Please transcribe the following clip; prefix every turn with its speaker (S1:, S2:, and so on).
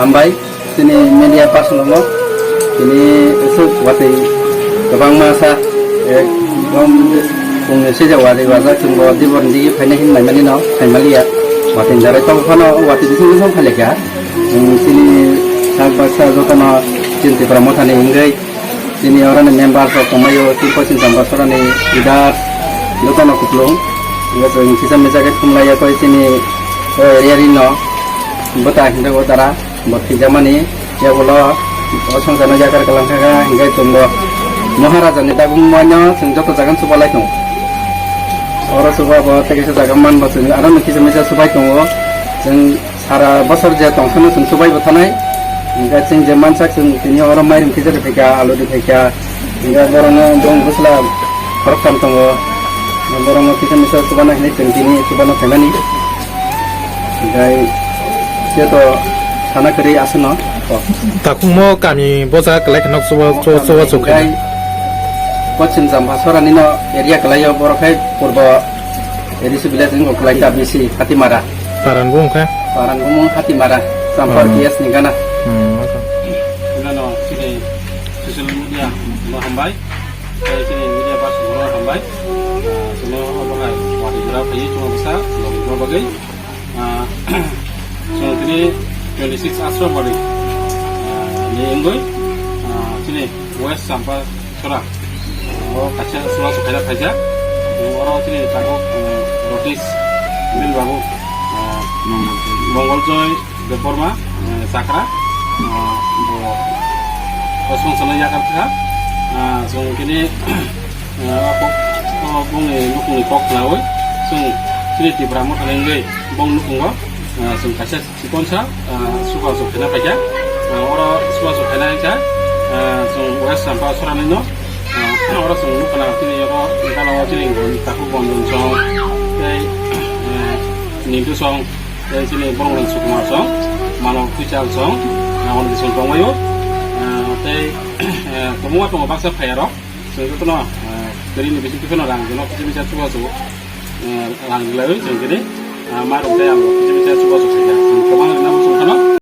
S1: hambai sini media person dong ini itu wati kebang masa cùng xây dựng wati wasa chúng đi buồn đi phải nên này mà đi nó thành mà liệt wati dari tau kono wati di sini không phải lek ya sini sang bahasa itu kono cinti promotan ini sini orang member so komayo tipo cinta bahasa orang ini tidak itu kono kuplung nggak tuh kita misalnya kumlaya kau sini Riarino betah kita utara buat zaman ini ya kalau osong sana jaga kelangkah hingga tunggu Maharaja ni dagu semuanya senjata tuh jangan coba lagi orang coba buat tegak jagaman buat ini ada mungkin semisal coba tunggu jeng cara besar je tong sana sen coba buat tanai hingga jeng zaman sak jeng ini orang main kita detika alu detika hingga orang dong buslah perkan tunggu orang kita misal coba nak ini jeng ini coba nak tangan ini hingga dia tu sana kiri asno
S2: takung mo kami bosa kelek nok suwa sukai
S1: Pochin jamba soran ino area kelaya borokai purba eri sebelah sini kelai kabisi hati marah
S2: paranggung
S1: hati marah sampai kias ningana
S3: no sini social media lo hambai sini media pas lo hambai semua orang wadi berapa ini cuma besar lo bagai so ini 26 asro balik ni enggoi sini west sampai surah kaca semua suka saja orang sini takut rotis mil babu Mongol Joy Deporma Sakra kosong sana Jakarta so kini aku bungi lukung kok lawe so sini di Brahmo Kalengge bong lukung kok so kaca sikonsa suka suka saja orang suka suka saja so west sampai surah nino orang sungguh kena sini kalau sini takut bondong song, ini tu song, sini borong sukma song, malam kucal song, orang di sini mayu, semua tu bahasa Perak, sehingga tu no, dari ni bisik tu no orang, jadi bisa cuba cuba, orang lain, jadi, malam tu yang bisa cuba cuba saja, kemana nama sungguh no.